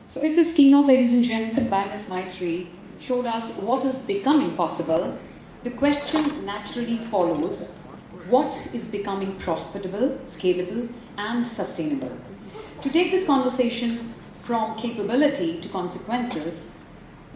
So if this keynote, ladies and gentlemen, by Ms. Maitri showed us what is becoming possible, the question naturally follows, what is becoming profitable, scalable, and sustainable? To take this conversation from capability to consequences,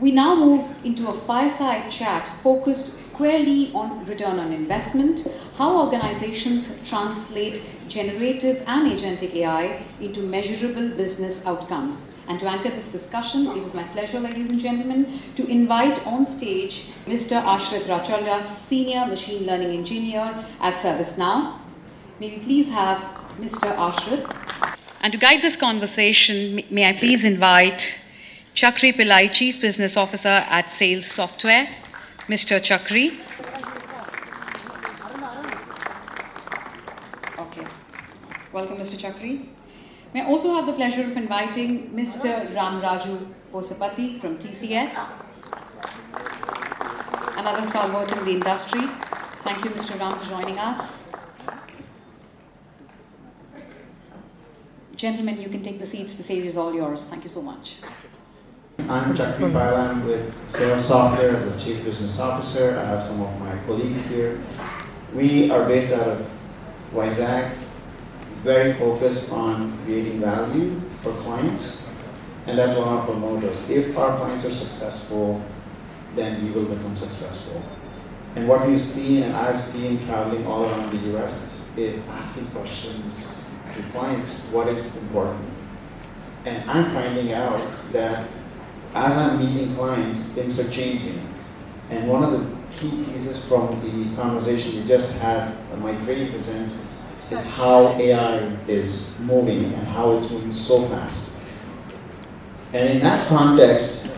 we now move into a fireside chat focused squarely on return on investment, how organizations translate generative and agentic AI into measurable business outcomes. And to anchor this discussion, it is my pleasure, ladies and gentlemen, to invite on stage Mr. Ashrit Rachalya, Senior Machine Learning Engineer at ServiceNow. May we please have Mr. Ashrit. And to guide this conversation, may I please invite Chakri Paila, Chief Business Officer at Sales Software. Mr. Chakri. Okay. Welcome, Mr. Chakri. May I also have the pleasure of inviting Mr. Raju Posapati from TCS, another stalwart in the industry. Thank you, Mr. Ram, for joining us. Gentlemen, you can take the seats. The stage is all yours. Thank you so much. I'm Chakri Paila. I'm with Sales Software as the Chief Business Officer. I have some of my colleagues here. We are based out of Vizag, very focused on creating value for clients, and that's one of our mottos. If our clients are successful, then we will become successful. And what we've seen, and I've seen traveling all around the US, is asking questions to clients, what is important? And I'm finding out that as I'm meeting clients, things are changing. And one of the key pieces from the conversation we just had, my 3%, is how AI is moving and how it's moving so fast. And in that context,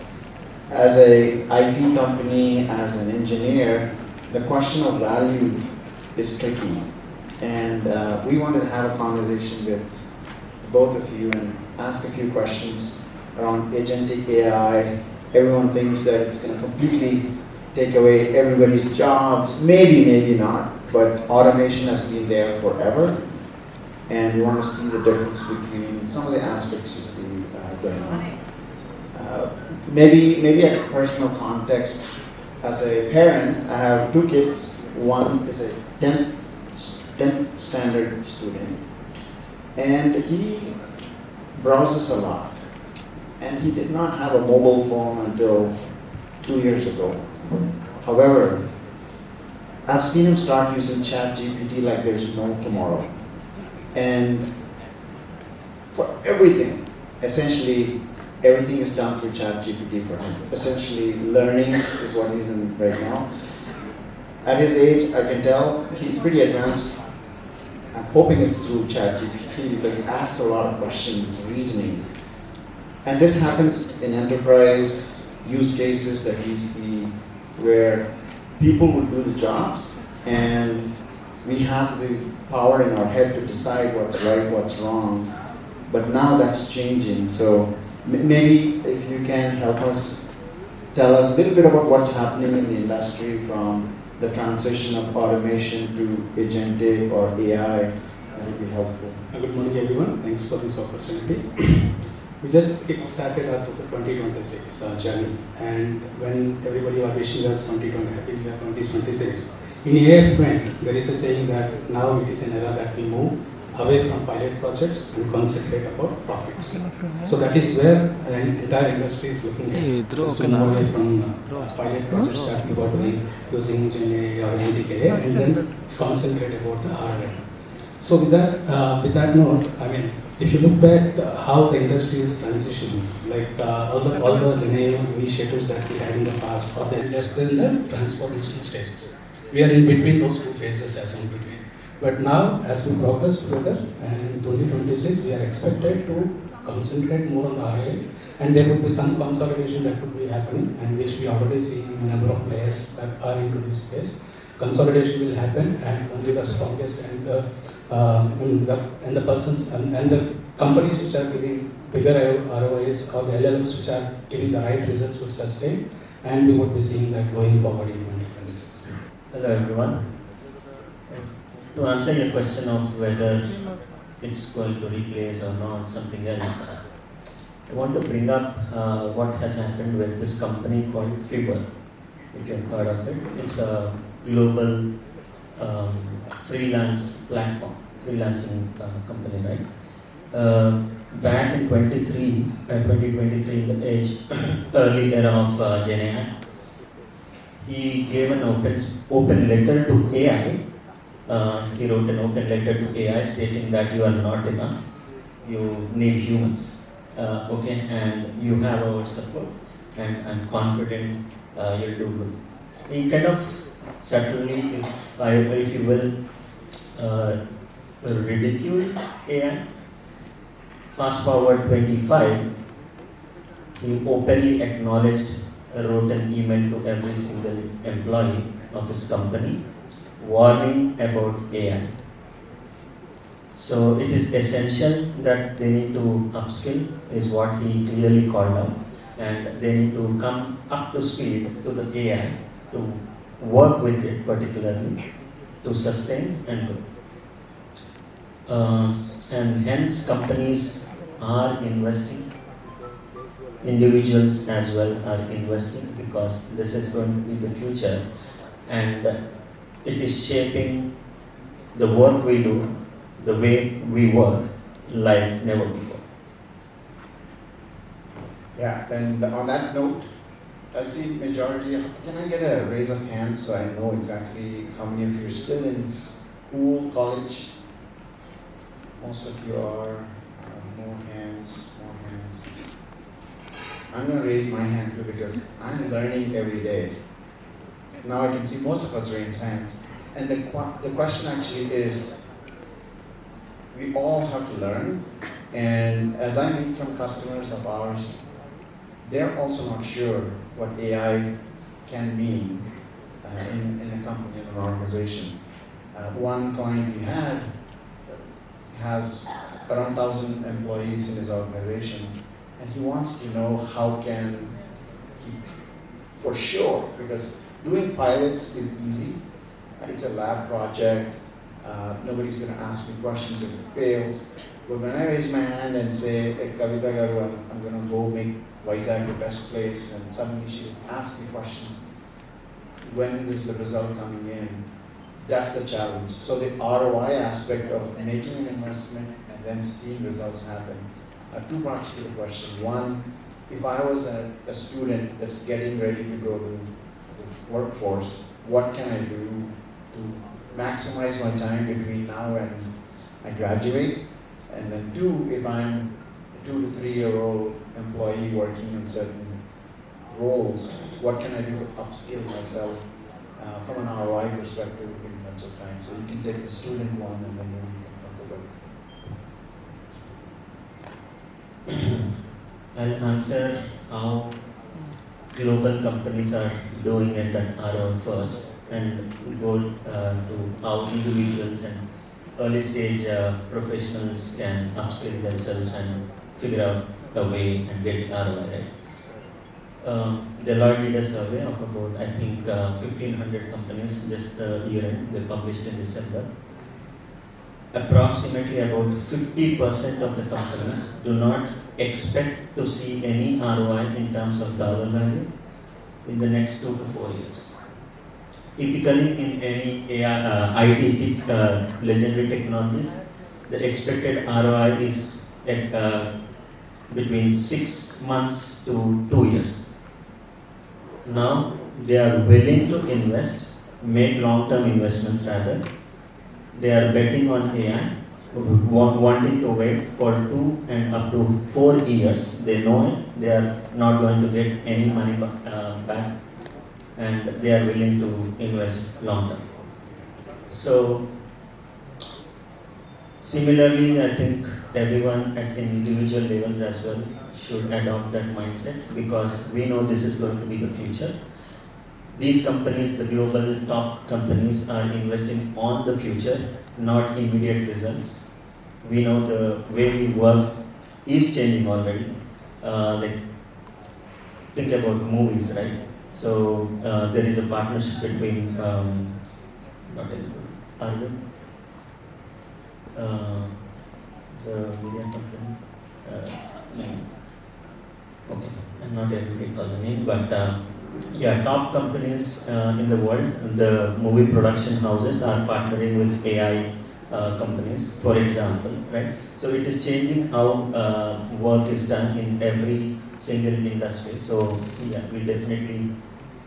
as a IT company, as an engineer, the question of value is tricky. And we wanted to have a conversation with both of you and ask a few questions around agentic AI. Everyone thinks that it's going to completely take away everybody's jobs. Maybe, maybe not, but automation has been there forever. And we want to see the difference between some of the aspects you see going on. Maybe a personal context. As a parent, I have two kids. One is a 10th standard student, and he browses a lot. And he did not have a mobile phone until 2 years ago. However, I've seen him start using ChatGPT like there's no tomorrow. And for everything, essentially, everything is done through ChatGPT for him. Essentially, learning is what he's in right now. At his age, I can tell he's pretty advanced. I'm hoping it's through ChatGPT because he asks a lot of questions, reasoning. And this happens in enterprise use cases that we see where people would do the jobs and we have the power in our head to decide what's right, what's wrong. But now that's changing. So maybe if you can help us, tell us a little bit about what's happening in the industry from the transition of automation to agentic or AI, that would be helpful. Good morning, everyone. Thanks for this opportunity. We just started our 2026 journey, and when everybody was wishing us 2020 happy new year 2026, in AI front there is a saying that now it is an era that we move away from pilot projects and concentrate about profits. So that is where an entire industry is looking at, just to move away from pilot projects that we were doing using GenAI or agentic AI, and then concentrate about the ROI. So with that note, I mean, if you look back how the industry is transitioning, like all the GenAI initiatives that we had in the past, or the industry in the transformation stages, we are in between those two phases as in between. But now, as we progress further, and in 2026, we are expected to concentrate more on the ROI, and there would be some consolidation that would be happening, and which we already see in a number of players that are into this space. Consolidation will happen, and only the strongest and the persons and the companies which are giving bigger ROIs, or the LLMs which are giving the right results would sustain, and we would be seeing that going forward in 2026. Hello everyone. To answer your question of whether it's going to replace or not something else, I want to bring up what has happened with this company called Fiverr. If you've heard of it, it's a global freelance platform, freelancing company, right? Back in 2023, in the age, early era of Gen AI, he gave an open letter to AI. He wrote an open letter to AI stating that you are not enough, you need humans, okay, and you have our support, and I'm confident you'll do good. He kind of subtly, if you will, ridicule AI. Fast forward 25, he openly acknowledged, wrote an email to every single employee of his company, warning about AI. So it is essential that they need to upskill, is what he clearly called out, and they need to come up to speed to the AI, to work with it particularly, to sustain and grow. And hence companies are investing, individuals as well are investing, because this is going to be the future, and it is shaping the work we do, the way we work, like never before. Yeah, and on that note, I see majority. Can I get a raise of hands so I know exactly how many of you are still in school, college? Most of you are. More hands, more hands. I'm going to raise my hand too because I'm learning every day. Now I can see most of us raise hands. And the question actually is, we all have to learn. And as I meet some customers of ours, they're also not sure what AI can mean in a company, in an organization. One client we had has around 1,000 employees in his organization, and he wants to know how can he, for sure, because doing pilots is easy. It's a lab project. Nobody's going to ask me questions if it fails. But when I raise my hand and say, hey, Kavita Garu, I'm going to go make Vizag the best place, and suddenly she would ask me questions. When is the result coming in? That's the challenge. So the ROI aspect of making an investment and then seeing results happen. Two parts to the question. One, if I was a student that's getting ready to go to the workforce, what can I do to maximize my time between now and I graduate? And then two, if I'm a 2 to 3 year old employee working in certain roles, what can I do to upskill myself from an ROI perspective in terms of time? So you can take the student one and then maybe you can talk about it. I'll answer how global companies are doing it at ROI first, and go to how individuals and early stage professionals can upskill themselves and figure out a way and get ROI, right? Deloitte did a survey of about, I think, 1,500 companies just a year end. They published in December. Approximately about 50% of the companies do not expect to see any ROI in terms of dollar value in the next 2 to 4 years. Typically, in any AI, IT legendary technologies, the expected ROI is at between 6 months to 2 years. Now they are willing to invest, make long-term investments rather. They are betting on AI, wanting to wait for 2 and up to 4 years. They know it, they are not going to get any money back, and they are willing to invest long-term. So similarly, I think everyone at individual levels as well should adopt that mindset, because we know this is going to be the future. These companies, the global top companies, are investing on the future, not immediate results. We know the way we work is changing already. Like, think about movies, right? So there is a partnership between not anybody, Arvind, the media company, Okay, I'm not able to recall the name, but yeah, top companies in the world, the movie production houses are partnering with AI companies, for example, right? So it is changing how work is done in every single industry. So yeah, we definitely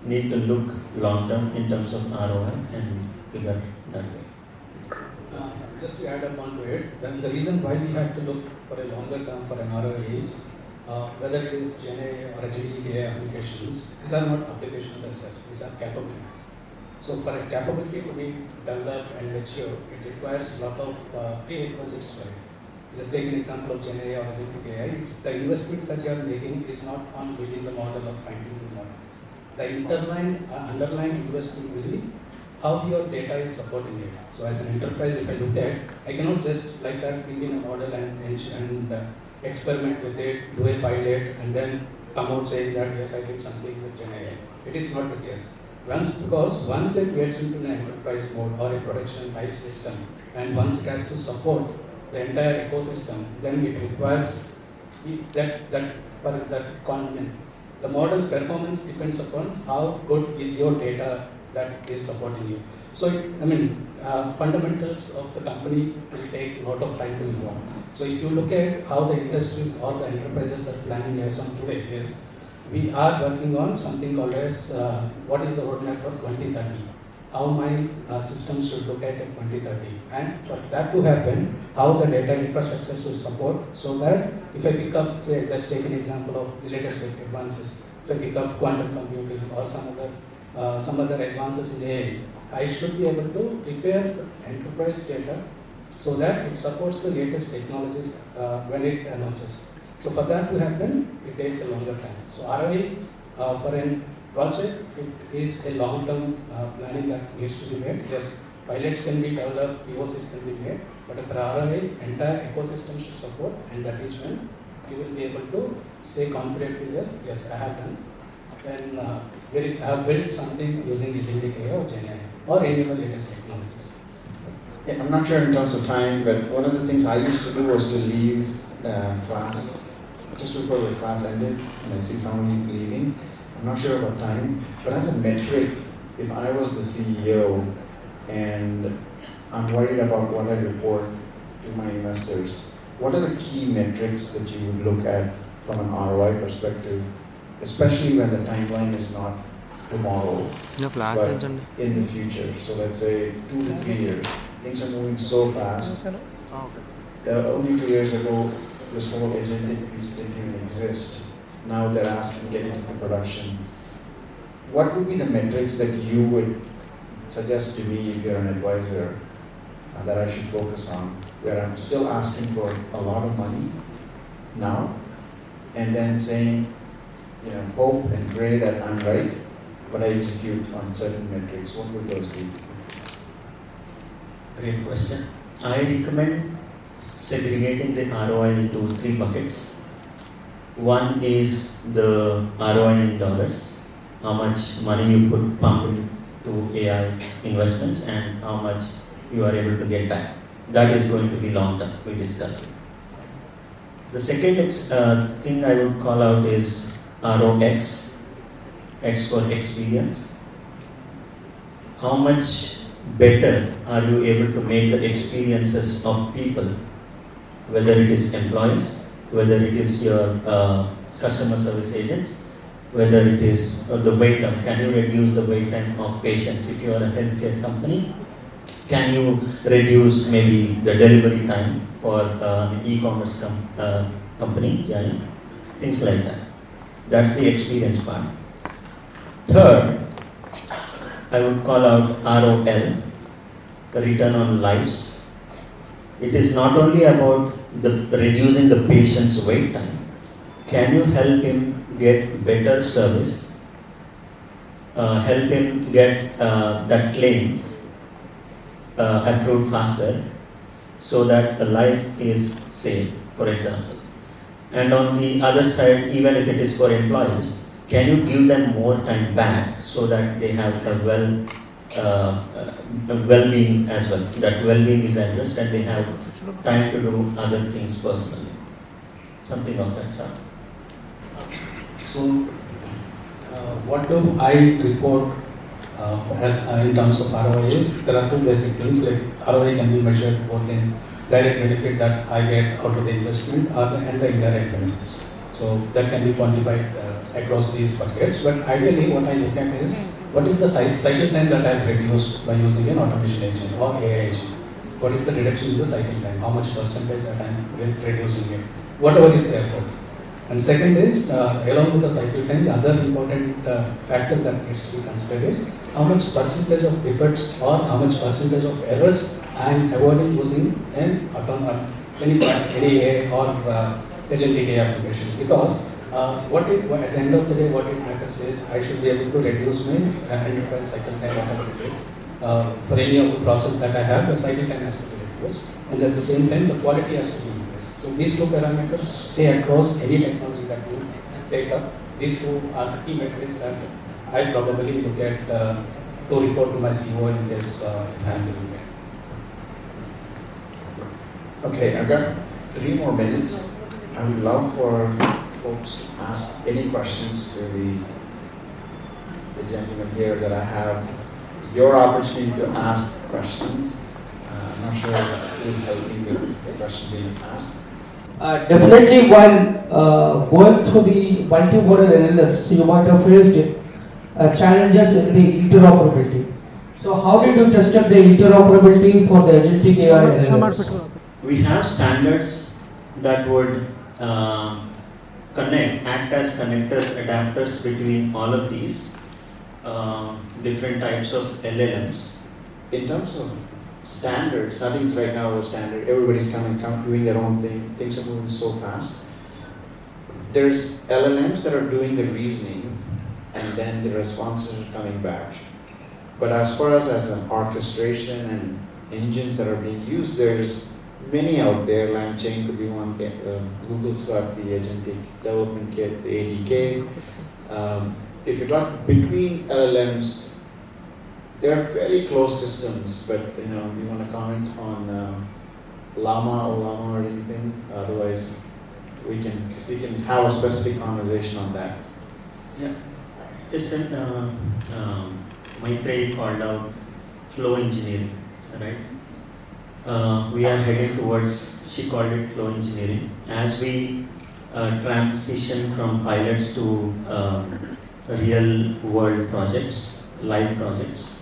need to look long term in terms of ROI and figure that way. Just to add up onto it, then the reason why we have to look for a longer term for an ROI is whether it is Gen AI or agentic AI applications, these are not applications as such, these are capabilities. So for a capability to be developed and mature, it requires a lot of prerequisites for it. Just take an example of Gen AI or agentic AI, it's the investments that you are making is not on building the model or finding the model. The underlying investment will be how your data is supporting it. So as an enterprise, if I look at, I cannot just like that bring in a model and experiment with it, do a pilot, and then come out saying that yes, I did something with Gen AI. It is not the case. Once it gets into an enterprise mode or a production type system, and once it has to support the entire ecosystem, then it requires that condiment. The model performance depends upon how good is your data that is supporting you. So, fundamentals of the company will take a lot of time to evolve. So, if you look at how the industries or the enterprises are planning as on today, is we are working on something called as what is the roadmap for 2030. How my system should look at 2030, and for that to happen, how the data infrastructure should support, so that if I pick up, say, just take an example of the latest advances, if I pick up quantum computing or some other advances in AI, I should be able to prepare the enterprise data so that it supports the latest technologies when it announces. So for that to happen, it takes a longer time. So ROI for a project, it is a long-term planning that needs to be made. Yes, pilots can be developed, POCs can be made, but for ROI, entire ecosystem should support, and that is when you will be able to say confidently that yes, I have done. Then I have built something using agentic AI or Gen AI or any of the latest technologies. Yeah, I'm not sure in terms of time, but one of the things I used to do was to leave class just before the class ended, and I see someone leaving. I'm not sure about time, but as a metric, if I was the CEO and I'm worried about what I report to my investors, what are the key metrics that you would look at from an ROI perspective, especially when the timeline is not tomorrow, but in the future? So let's say 2 to 3 years. Things are moving so fast. Only 2 years ago, this whole agentic piece didn't even exist. Now they're asking, get it into production. What would be the metrics that you would suggest to me if you're an advisor that I should focus on, where I'm still asking for a lot of money now, and then saying, hope and pray that I'm right, but I execute on certain metrics? What would those be? Great question. I recommend segregating the ROI into 3 buckets. One is the ROI in dollars, how much money you pump into AI investments and how much you are able to get back. That is going to be long term, we discussed it. The second thing I would call out is ROX, X for experience. How much better are you able to make the experiences of people, whether it is employees, whether it is your customer service agents, whether it is the wait time. Can you reduce the wait time of patients if you are a healthcare company? Can you reduce maybe the delivery time for an e-commerce company, giant? Things like that. That's the experience part. Third, I would call out ROL, the return on lives. It is not only about reducing the patient's wait time. Can you help him get better service? Help him get that claim approved faster, so that a life is saved, for example. And on the other side, even if it is for employees, can you give them more time back so that they have a well-being as well? That well-being is addressed and they have time to do other things personally. Something of that sort. So, what do I report as in terms of ROI is there are two basic things like ROI can be measured both in direct benefit that I get out of the investment and the indirect benefits. So that can be quantified across these buckets. But ideally, what I look at is what is the cycle time that I've reduced by using an automation agent or AI agent. What is the reduction in the cycle time? How much percentage that I'm reducing it? Whatever is the effort. And second is, along with the cycle time, the other important factor that needs to be considered is how much percentage of defects or how much percentage of errors I am avoiding using any AI or agentic AI applications. Because at the end of the day, what it matters is I should be able to reduce my enterprise cycle time, whatever it is. For any of the process that I have, the cycle time has to be reduced, and at the same time, the quality has to be increased. So these two parameters stay across any technology that we take up. These two are the key metrics that I probably look at to report to my CEO in case if I am doing it. Okay, I've got 3 more minutes. I would love for folks to ask any questions to the gentleman here that I have your opportunity to ask questions. I'm not sure who will help me with the question being asked. Definitely, while going through the multimodal LLMs, you might have faced challenges in the interoperability. So, how did you test up the interoperability for the agentic AI LLMs? We have standards that would act as connectors, adapters between all of these different types of LLMs. In terms of standards, nothing's right now a standard. Everybody's doing their own thing. Things are moving so fast. There's LLMs that are doing the reasoning, and then the responses are coming back. But as far as an orchestration and engines that are being used, there's many out there. LangChain could be one. Google's got the agentic development kit, the ADK. If you talk between LLMs, they're fairly close systems, but you want to comment on Llama or anything? Otherwise, we can have a specific conversation on that. Yeah, listen, Maitreyi called out flow engineering, right? We are heading towards, she called it flow engineering. As we transition from pilots to real world projects, live projects,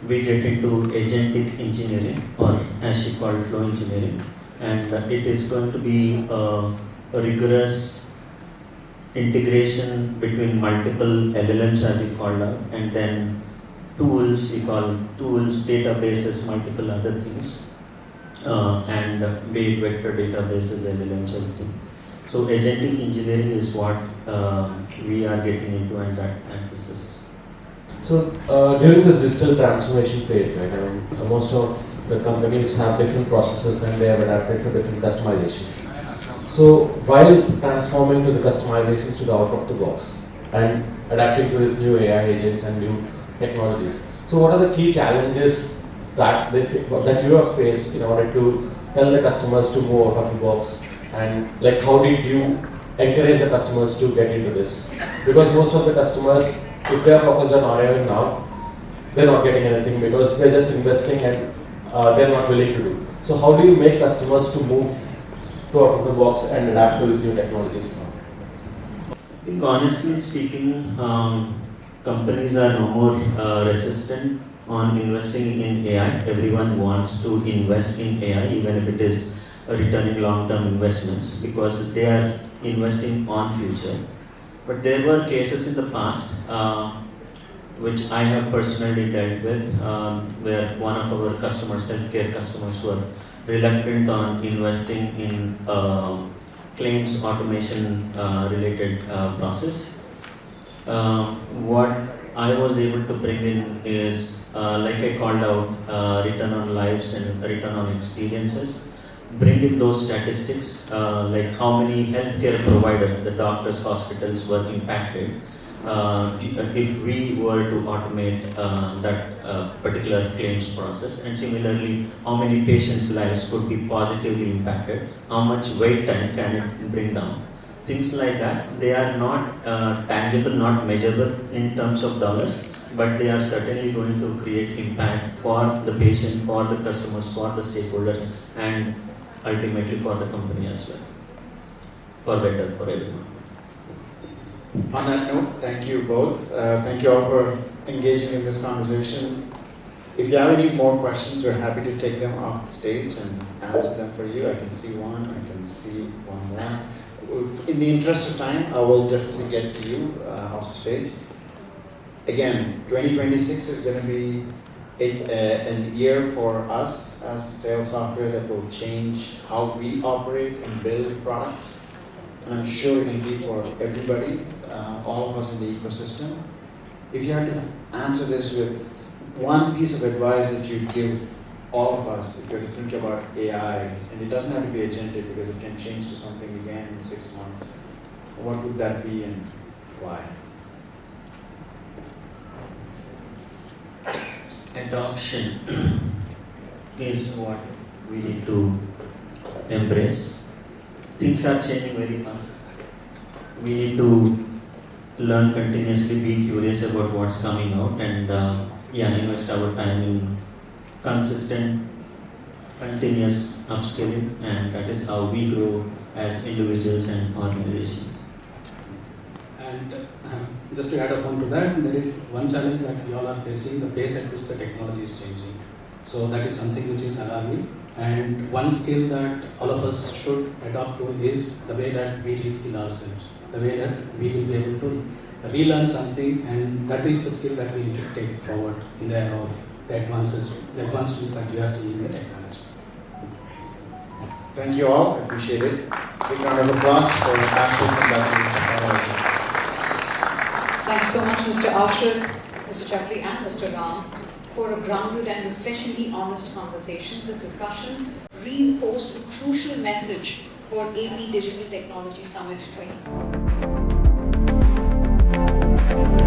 we get into agentic engineering, or as she called flow engineering, and it is going to be a rigorous integration between multiple LLMs, as you called out, and then tools, databases, multiple other things, and be it vector databases, LLMs, everything. So agentic engineering is what we are getting into, and that emphasis. So during this digital transformation phase, right, most of the companies have different processes and they have adapted to different customizations. So while transforming to the customizations to the out of the box and adapting to these new AI agents and new technologies, so what are the key challenges that you have faced in order to tell the customers to move out of the box, and like how did you encourage the customers to get into this? Because most of the customers, if they are focused on ROI now, they're not getting anything because they're just investing and they're not willing to do. So how do you make customers to move to out of the box and adapt to these new technologies now? I think honestly speaking, companies are no more resistant on investing in AI. Everyone wants to invest in AI, even if it is returning long-term investments, because they are investing on future. But there were cases in the past, which I have personally dealt with, where one of our customers, healthcare customers, were reluctant on investing in claims automation related process. What I was able to bring in is, like I called out, return on lives and return on experiences. Bring in those statistics, like how many healthcare providers, the doctors, hospitals were impacted if we were to automate that particular claims process, and similarly, how many patients' lives could be positively impacted, how much wait time can it bring down. things like that. They are not tangible, not measurable in terms of dollars, but they are certainly going to create impact for the patient, for the customers, for the stakeholders, and ultimately for the company as well, for better for everyone. On that note, thank you both. Thank you all for engaging in this conversation. If you have any more questions, we're happy to take them off the stage and answer them for you. I can see one, I can see one more. In the interest of time, I will definitely get to you off the stage. Again, 2026 is going to be a year for us as sales software that will change how we operate and build products. And I'm sure it will be for everybody, all of us in the ecosystem. If you had to answer this with one piece of advice that you'd give all of us, if you had to think about AI, and it doesn't have to be agentic because it can change to something again in 6 months, what would that be and why? Adoption is what we need to embrace. Things are changing very fast. We need to learn continuously, be curious about what's coming out, and invest our time in consistent, continuous upskilling, and that is how we grow as individuals and organizations. And just to add upon to that, there is one challenge that we all are facing, the pace at which the technology is changing. So that is something which is alarming. And one skill that all of us should adopt to is the way that we reskill ourselves, the way that we will be able to relearn something, and that is the skill that we need to take forward in the era of the advancements that we are seeing in the technology. Thank you all, I appreciate it. Big round of applause for Ashwin conducting. Thanks so much, Mr. Ashwin, Mr. Chakri, and Mr. Ram, for a grounded and refreshingly honest conversation. This discussion reinforced a crucial message for AP Digital Technology Summit 24.